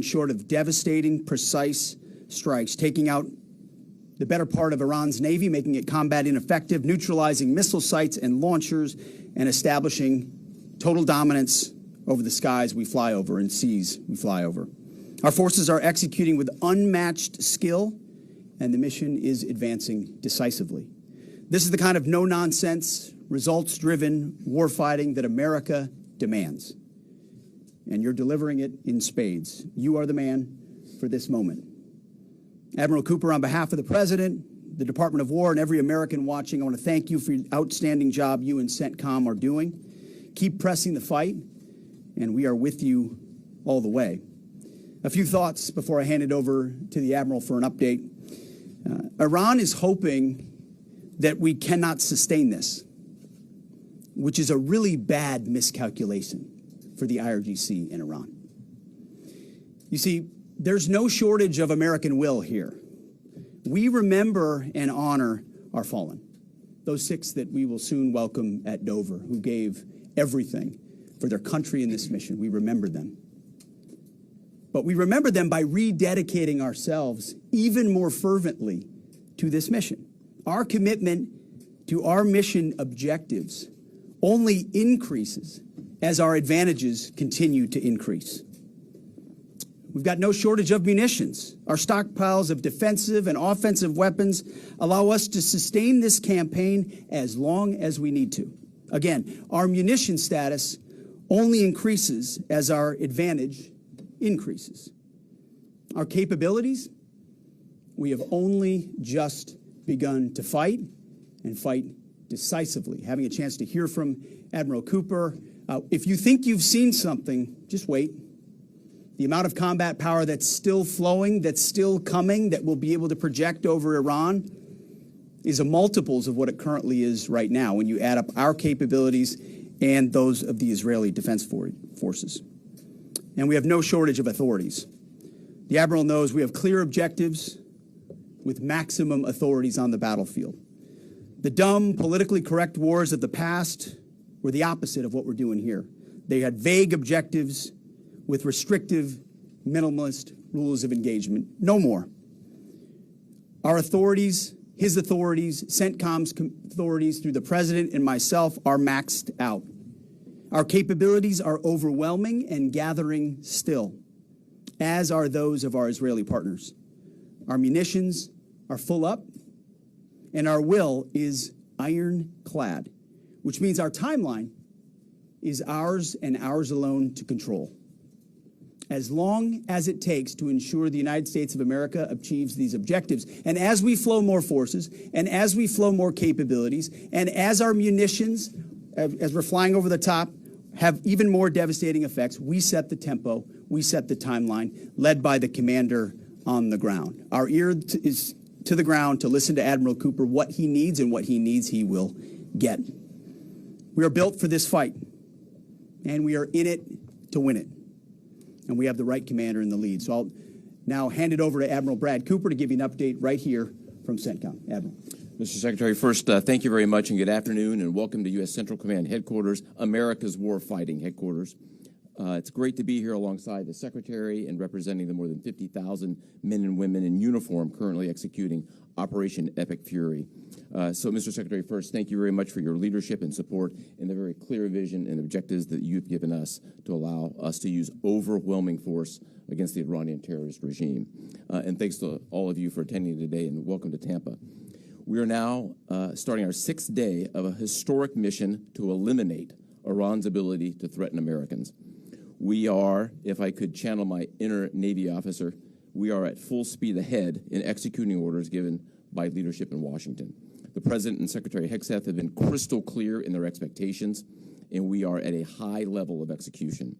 short of devastating, precise strikes, taking out the better part of Iran's navy, making it combat ineffective, neutralizing missile sites and launchers, and establishing total dominance over the skies we fly over and seas we fly over. Our forces are executing with unmatched skill, and the mission is advancing decisively. This is the kind of no-nonsense, results-driven warfighting that America demands. And you're delivering it in spades. You are the man for this moment. Admiral Cooper, on behalf of the President, the Department of War, and every American watching, I want to thank you for the outstanding job you and CENTCOM are doing. Keep pressing the fight, and we are with you all the way. A few thoughts before I hand it over to the Admiral for an update. Iran is hoping that we cannot sustain this, which is a really bad miscalculation for the IRGC in Iran. You see, there's no shortage of American will here. We remember and honor our fallen, those 6 that we will soon welcome at Dover, who gave everything for their country in this mission. We remember them. But we remember them by rededicating ourselves even more fervently to this mission. Our commitment to our mission objectives only increases as our advantages continue to increase. We've got no shortage of munitions. Our stockpiles of defensive and offensive weapons allow us to sustain this campaign as long as we need to. Again, our munition status only increases as our advantage increases. Our capabilities, we have only just begun to fight and fight decisively. Having a chance to hear from Admiral Cooper. If you think you've seen something, just wait. The amount of combat power that's still flowing, that's still coming, that we'll be able to project over Iran is a multiples of what it currently is right now when you add up our capabilities and those of the Israeli Defense Forces. And we have no shortage of authorities. The Admiral knows we have clear objectives with maximum authorities on the battlefield. The dumb, politically correct wars of the past were the opposite of what we're doing here. They had vague objectives with restrictive, minimalist rules of engagement. No more. Our authorities, his authorities, CENTCOM's authorities through the President and myself are maxed out. Our capabilities are overwhelming and gathering still, as are those of our Israeli partners. Our munitions are full up, and our will is ironclad, which means our timeline is ours and ours alone to control. As long as it takes to ensure the United States of America achieves these objectives. And as we flow more forces, and as we flow more capabilities, and as our munitions, as we're flying over the top, have even more devastating effects, we set the tempo, we set the timeline, led by the commander on the ground. Our ear is to the ground to listen to Admiral Cooper. What he needs and what he needs, he will get. We are built for this fight, and we are in it to win it. And we have the right commander in the lead. So I'll now hand it over to Admiral Brad Cooper to give you an update right here from CENTCOM. Admiral. Mr. Secretary, first, thank you very much and good afternoon, and welcome to U.S. Central Command Headquarters, America's Warfighting Headquarters. It's great to be here alongside the Secretary and representing the more than 50,000 men and women in uniform currently executing Operation Epic Fury. So, Mr. Secretary, first, thank you very much for your leadership and support and the very clear vision and objectives that you've given us to allow us to use overwhelming force against the Iranian terrorist regime. And thanks to all of you for attending today, and welcome to Tampa. We are now starting our 6th day of a historic mission to eliminate Iran's ability to threaten Americans. We are, if I could channel my inner Navy officer, we are at full speed ahead in executing orders given by leadership in Washington. The President and Secretary Heggseth have been crystal clear in their expectations, and we are at a high level of execution.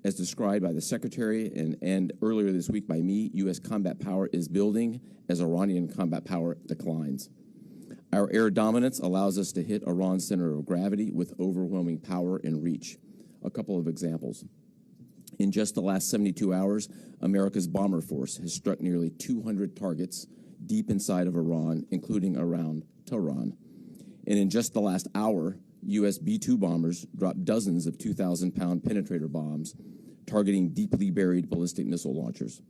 As described by the Secretary and earlier this week by me, U.S. combat power is building as Iranian combat power declines. Our air dominance allows us to hit Iran's center of gravity with overwhelming power and reach. A couple of examples. In just the last 72 hours, America's bomber force has struck nearly 200 targets deep inside of Iran, including around Tehran. And in just the last hour, U.S. B-2 bombers dropped dozens of 2,000-pound penetrator bombs, targeting deeply buried ballistic missile launchers.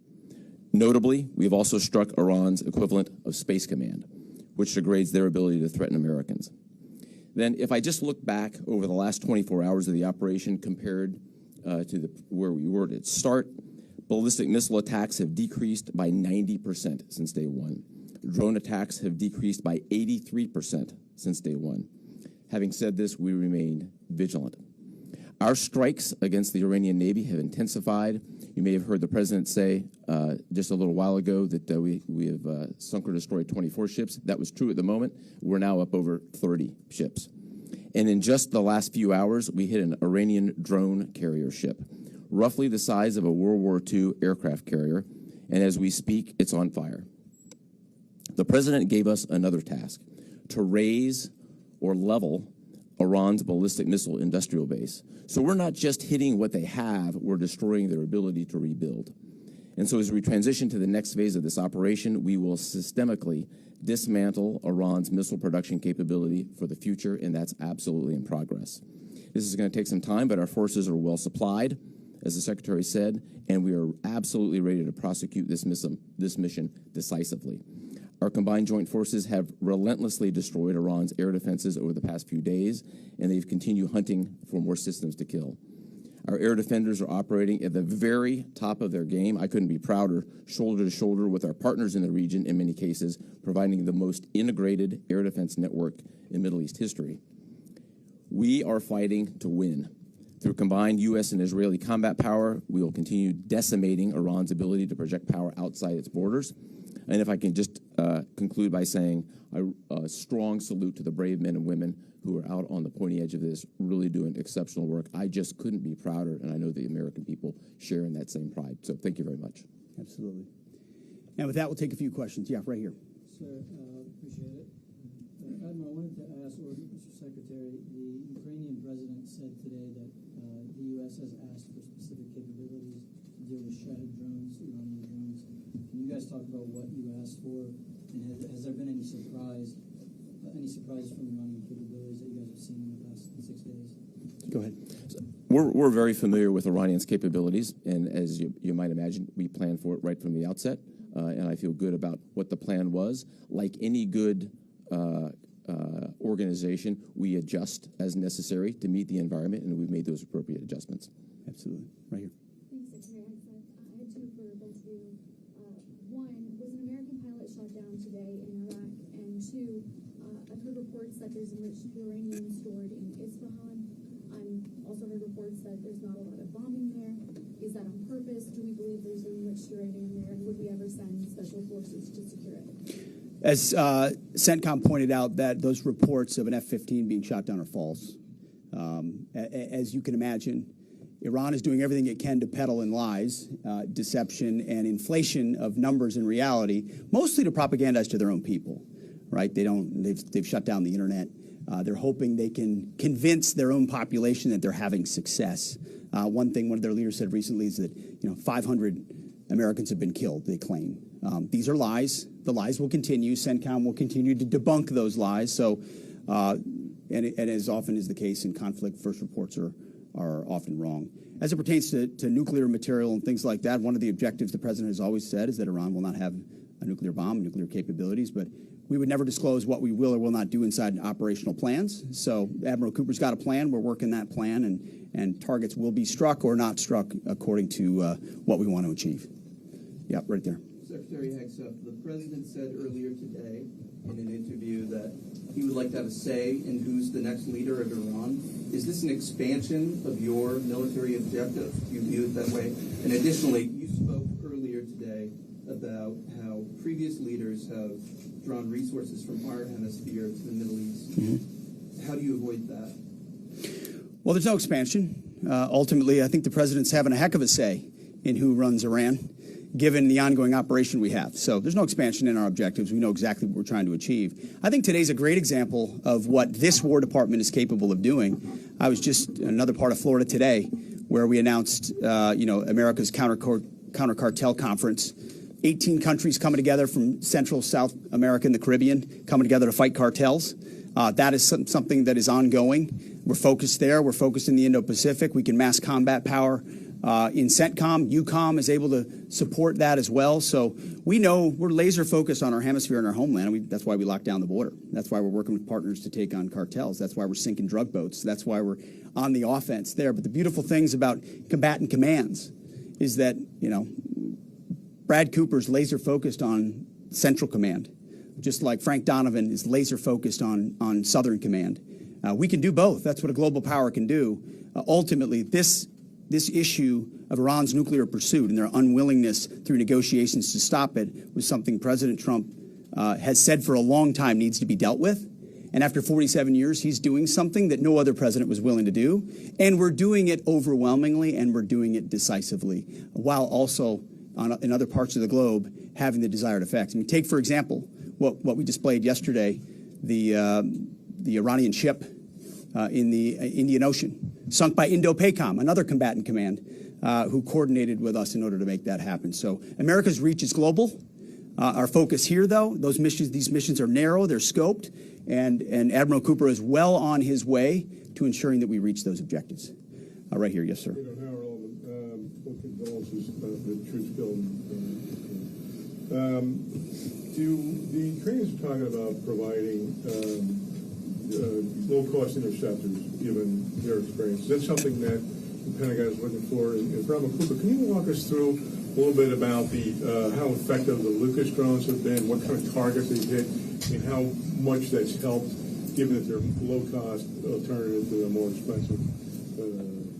Notably, we've also struck Iran's equivalent of Space Command, which degrades their ability to threaten Americans. Then, if I just look back over the last 24 hours of the operation compared to where we were at its start, ballistic missile attacks have decreased by 90% since day one. Drone attacks have decreased by 83% since day one. Having said this, we remain vigilant. Our strikes against the Iranian Navy have intensified. You may have heard the president say just a little while ago that we have sunk or destroyed 24 ships. That was true at the moment. We're now up over 30 ships. And in just the last few hours, we hit an Iranian drone carrier ship, roughly the size of a World War II aircraft carrier. And as we speak, it's on fire. The president gave us another task, to raise or level Iran's ballistic missile industrial base. So we're not just hitting what they have, we're destroying their ability to rebuild. And so as we transition to the next phase of this operation, we will systemically dismantle Iran's missile production capability for the future, and that's absolutely in progress. This is going to take some time, but our forces are well supplied, as the Secretary said, and we are absolutely ready to prosecute this mission decisively. Our combined joint forces have relentlessly destroyed Iran's air defenses over the past few days, and they've continued hunting for more systems to kill. Our air defenders are operating at the very top of their game. I couldn't be prouder, shoulder to shoulder with our partners in the region in many cases, providing the most integrated air defense network in Middle East history. We are fighting to win. Through combined U.S. and Israeli combat power, we will continue decimating Iran's ability to project power outside its borders. And if I can just conclude by saying a strong salute to the brave men and women who are out on the pointy edge of this, really doing exceptional work. I just couldn't be prouder, and I know the American people share in that same pride. So thank you very much. Absolutely. And with that, we'll take a few questions. Yeah, right here. Sir, appreciate it. Admiral, I wanted to ask, or Mr. Secretary, the Ukrainian president said today that the U.S. has asked for specific capabilities to deal with Shahed drones, Iranian drones. Can you guys talk about what you asked for, and has there been any surprises from Iranian capabilities that you guys have seen in the past 6 days? Go ahead. We're very familiar with Iranian's capabilities, and as you might imagine, we planned for it right from the outset, and I feel good about what the plan was. Like any good organization, we adjust as necessary to meet the environment, and we've made those appropriate adjustments. Absolutely. Right here. Thanks, Secretary Heggseth. I had two for both of you. One, was an American pilot shot down today in Iraq? And two, I've heard reports that there's enriched uranium stored in Isfahan. Also heard reports that there's not a lot of bombing there. Is that on purpose? Do we believe there's enriched uranium there? And would we ever send special forces to secure it? As CENTCOM pointed out, that those reports of an F-15 being shot down are false. As you can imagine, Iran is doing everything it can to peddle in lies, deception, and inflation of numbers in reality, mostly to propagandize to their own people, right? They've shut down the internet. They're hoping they can convince their own population that they're having success. One thing one of their leaders said recently is that 500 Americans have been killed, they claim. These are lies. The lies will continue. CENTCOM will continue to debunk those lies. So, and as often is the case in conflict, first reports are often wrong. As it pertains to nuclear material and things like that, one of the objectives the president has always said is that Iran will not have a nuclear bomb, nuclear capabilities, but we would never disclose what we will or will not do inside operational plans. So Admiral Cooper's got a plan. We're working that plan, and targets will be struck or not struck according to what we want to achieve. Yeah, right there. Secretary Heggseth, the president said earlier today in an interview that he would like to have a say in who's the next leader of Iran. Is this an expansion of your military objective? Do you view it that way? And additionally, you spoke earlier today about how previous leaders have drawn resources from our hemisphere to the Middle East. Mm-hmm. How do you avoid that? Well, there's no expansion. Ultimately, I think the president's having a heck of a say in who runs Iran, given the ongoing operation we have. So there's no expansion in our objectives. We know exactly what we're trying to achieve. I think today's a great example of what this War Department is capable of doing. I was just in another part of Florida today where we announced, America's counter cartel conference. 18 countries coming together from Central, South America, and the Caribbean, coming together to fight cartels. That is something that is ongoing. We're focused there. We're focused in the Indo-Pacific. We can mass combat power In CENTCOM, EUCOM is able to support that as well. So we know we're laser focused on our hemisphere and our homeland. And that's why we locked down the border. That's why we're working with partners to take on cartels. That's why we're sinking drug boats. That's why we're on the offense there. But the beautiful things about combatant commands is that, you know, Brad Cooper's laser focused on Central Command, just like Frank Donovan is laser focused on Southern Command. We can do both. That's what a global power can do. Ultimately, this issue of Iran's nuclear pursuit and their unwillingness through negotiations to stop it was something President Trump has said for a long time needs to be dealt with. And after 47 years, he's doing something that no other president was willing to do. And we're doing it overwhelmingly, and we're doing it decisively, while also in other parts of the globe having the desired effects. I mean, take, for example, what we displayed yesterday, the Iranian ship in the Indian Ocean, sunk by Indo-PACOM, another combatant command, who coordinated with us in order to make that happen. So America's reach is global. Our focus here, though, these missions are narrow, they're scoped, and Admiral Cooper is well on his way to ensuring that we reach those objectives. Right here, yes, sir. You know, how relevant, what condolences the troops killed. The Ukrainians are talking about providing low-cost interceptors, given their experience. That's something that the Pentagon is looking for. And Admiral Cooper, can you walk us through a little bit about how effective the Lucas drones have been, what kind of targets they've hit, and how much that's helped, given that they're low-cost alternative to a more expensive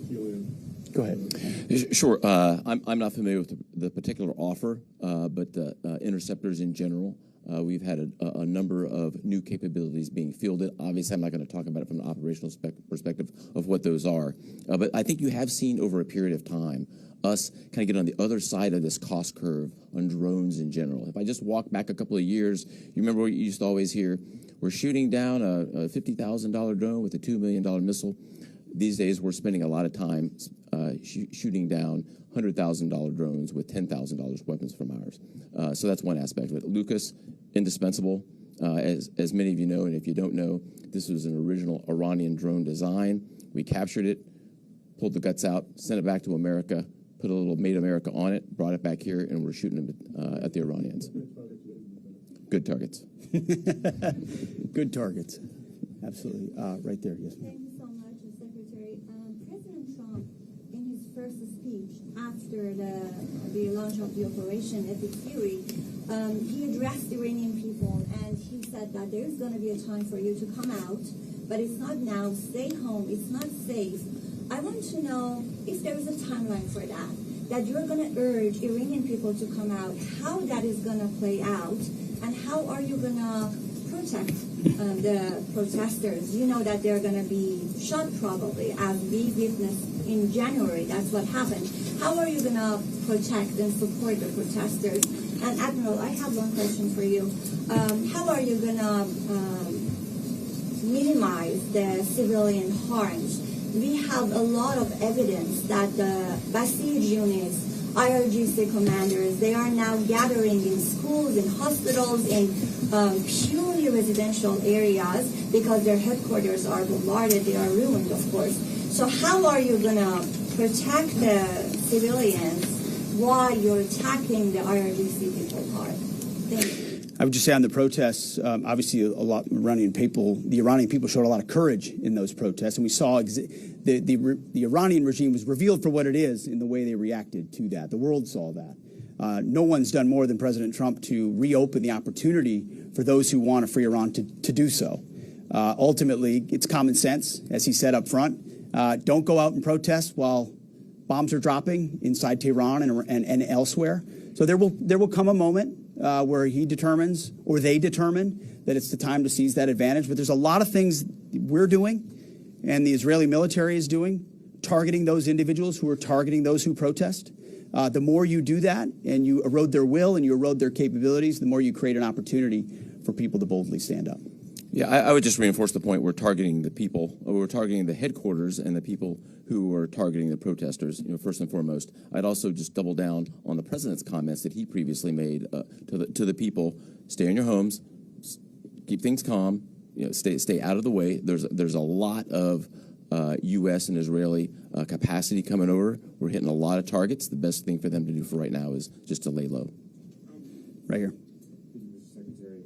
helium? Go ahead. Sure. I'm not familiar with the particular offer, but interceptors in general. We've had a number of new capabilities being fielded. Obviously, I'm not going to talk about it from an operational perspective of what those are. But I think you have seen over a period of time us kind of get on the other side of this cost curve on drones in general. If I just walk back a couple of years, you remember what you used to always hear? We're shooting down a $50,000 drone with a $2 million missile. These days, we're spending a lot of time shooting down $100,000 drones with $10,000 weapons from ours. So that's one aspect of it. Lucas, indispensable. As many of you know, and if you don't know, this was an original Iranian drone design. We captured it, pulled the guts out, sent it back to America, put a little Made America on it, brought it back here, and we're shooting them at the Iranians. Good targets. Good targets. Absolutely. Right there, yes, ma'am. Thank you so much, Secretary. President Trump, in his first speech after the launch of the Operation Epic Fury, he addressed Iranian people and he said that there's going to be a time for you to come out, but it's not now. Stay home. It's not safe. I want to know if there is a timeline for that you're going to urge Iranian people to come out, how that is going to play out, and how are you going to protect the protesters? You know that they're going to be shot probably, as we witnessed in January. That's what happened. How are you going to protect and support the protesters? And Admiral, I have one question for you. How are you going to minimize the civilian harms? We have a lot of evidence that the Basiij units, IRGC commanders, they are now gathering in schools, in hospitals, in purely residential areas because their headquarters are bombarded, they are ruined, of course. So how are you going to protect the civilians while you're attacking the IRGC people hard? Thank you. I would just say on the protests, obviously the Iranian people showed a lot of courage in those protests, and we saw the Iranian regime was revealed for what it is in the way they reacted to that. The world saw that. No one's done more than President Trump to reopen the opportunity for those who want a free Iran to do so. Ultimately, it's common sense, as he said up front. Don't go out and protest while bombs are dropping inside Tehran and elsewhere. So there will come a moment where he determines, or they determine, that it's the time to seize that advantage. But there's a lot of things we're doing and the Israeli military is doing, targeting those individuals who are targeting those who protest. The more you do that and you erode their will and you erode their capabilities, the more you create an opportunity for people to boldly stand up. Yeah, I would just reinforce the point. We're targeting the people. We're targeting the headquarters and the people who are targeting the protesters, first and foremost. I'd also just double down on the president's comments that he previously made to the people. Stay in your homes, keep things calm, stay out of the way. There's a lot of U.S. and Israeli capacity coming over. We're hitting a lot of targets. The best thing for them to do for right now is just to lay low. Right here. Secretary,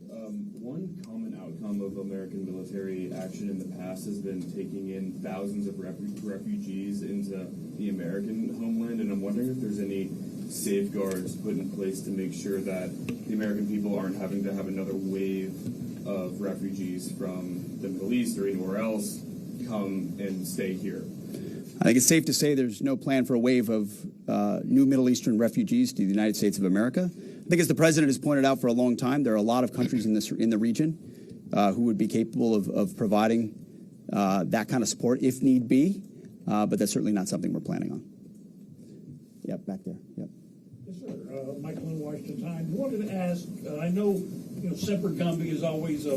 one common outcome of American military action in the past has been taking in thousands of refugees into the American homeland, and I'm wondering if there's any safeguards put in place to make sure that the American people aren't having to have another wave of refugees from the Middle East or anywhere else come and stay here. I think it's safe to say there's no plan for a wave of new Middle Eastern refugees to the United States of America. I think, as the president has pointed out for a long time, there are a lot of countries in the region who would be capable of providing that kind of support if need be, but that's certainly not something we're planning on. Yep, back there. Yep. Yes, sir. Michael in Washington Times. I wanted to ask, I know semper gumby is always a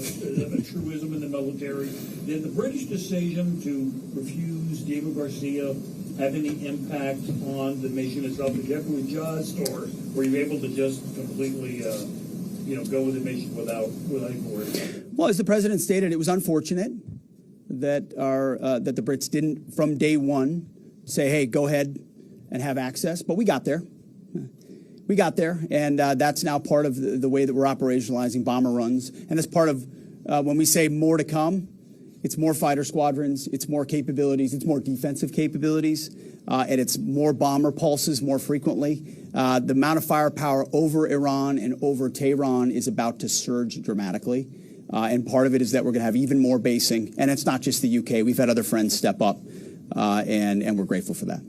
truism in the military. Did the British decision to refuse Diego Garcia have any impact on the mission itself? Did you have to adjust, or were you able to just completely, go with the mission without any worry? Well, as the president stated, it was unfortunate that that the Brits didn't, from day one, say, "Hey, go ahead and have access," but we got there. We got there, and that's now part of the way that we're operationalizing bomber runs. And as part of when we say more to come, it's more fighter squadrons, it's more capabilities, it's more defensive capabilities, and it's more bomber pulses more frequently. The amount of firepower over Iran and over Tehran is about to surge dramatically. And part of it is that we're going to have even more basing. And it's not just the UK. We've had other friends step up, and we're grateful for that.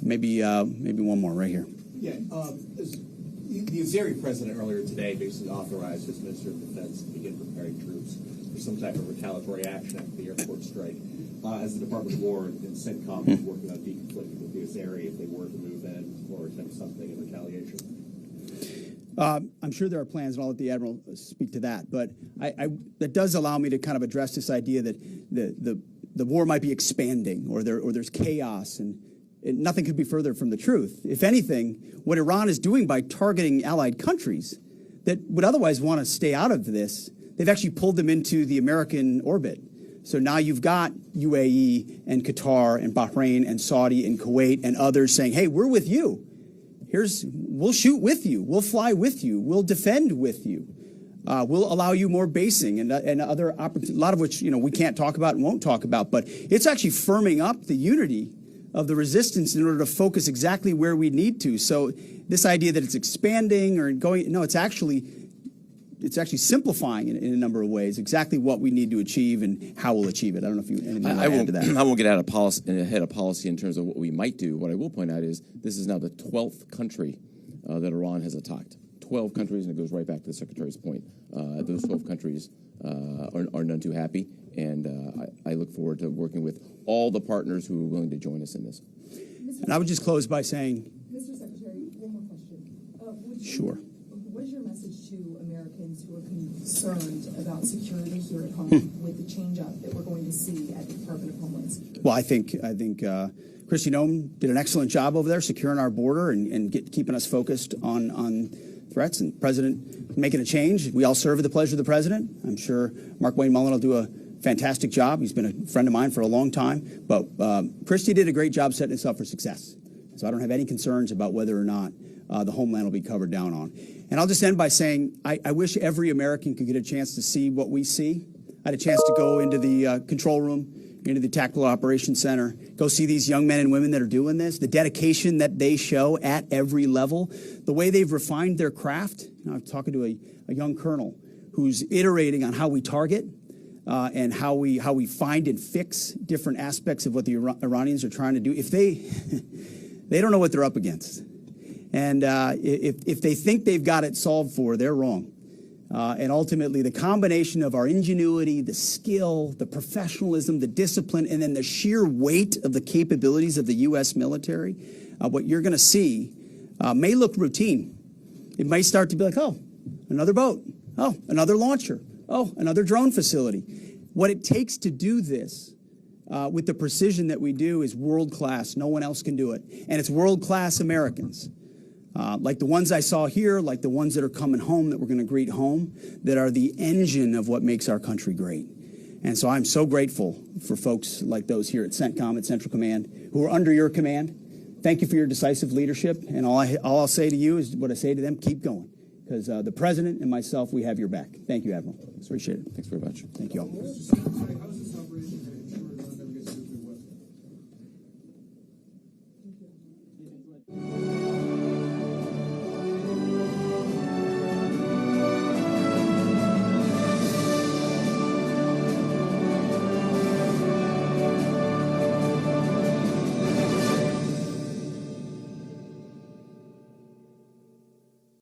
Maybe one more right here. Yeah, the Azeri president earlier today basically authorized his Minister of Defense to begin preparing troops for some type of retaliatory action after the airport strike. As the Department of War and CENTCOM is working on deconflicting with the Azeri if they were to move in or attempt something in retaliation. I'm sure there are plans, and I'll let the Admiral speak to that. But that does allow me to kind of address this idea that the war might be expanding, or there's chaos, and nothing could be further from the truth. If anything, what Iran is doing by targeting allied countries that would otherwise want to stay out of this, they've actually pulled them into the American orbit. So now you've got UAE and Qatar and Bahrain and Saudi and Kuwait and others saying, "Hey, we're with you. We'll shoot with you. We'll fly with you. We'll defend with you. We'll allow you more basing and other opportunities," a lot of which we can't talk about and won't talk about. But it's actually firming up the unity of the resistance in order to focus exactly where we need to. So this idea that it's expanding or going, no, it's actually simplifying in a number of ways exactly what we need to achieve and how we'll achieve it. I don't know if you anything to add to that. I won't get ahead of policy in terms of what we might do. What I will point out is this is now the 12th country that Iran has attacked. 12 countries, and it goes right back to the Secretary's point. Those 12 countries are none too happy, and I look forward to working with all the partners who are willing to join us in this. And I would just close by saying, Mr. Secretary, one more question. Sure. What is your message to Americans who are concerned about security here at home with the change-up that we're going to see at the Department of Homeland Security? Well, I think Kristi Noem did an excellent job over there securing our border and keeping us focused on threats, and the President making a change. We all serve at the pleasure of the President. I'm sure Mark Wayne Mullen will do a fantastic job. He's been a friend of mine for a long time. But Kristi did a great job setting us up for success. So I don't have any concerns about whether or not the homeland will be covered down on. And I'll just end by saying I wish every American could get a chance to see what we see. I had a chance to go into the control room, into the Tactical Operations Center, go see these young men and women that are doing this, the dedication that they show at every level, the way they've refined their craft. I was talking to a young colonel who's iterating on how we target and how we find and fix different aspects of what the Iranians are trying to do. If they don't know what they're up against. And if they think they've got it solved for, they're wrong. And ultimately, the combination of our ingenuity, the skill, the professionalism, the discipline, and then the sheer weight of the capabilities of the U.S. military, what you're going to see may look routine. It may start to be like, oh, another boat. Oh, another launcher. Oh, another drone facility. What it takes to do this with the precision that we do is world-class. No one else can do it. And it's world-class Americans. Like the ones I saw here, like the ones that are coming home that we're going to greet home, that are the engine of what makes our country great. And so I'm so grateful for folks like those here at CENTCOM, at Central Command, who are under your command. Thank you for your decisive leadership. And all I'll say to you is what I say to them, keep going. Because the President and myself, we have your back. Thank you, Admiral. Appreciate it. Thanks very much. Thank you all. How is this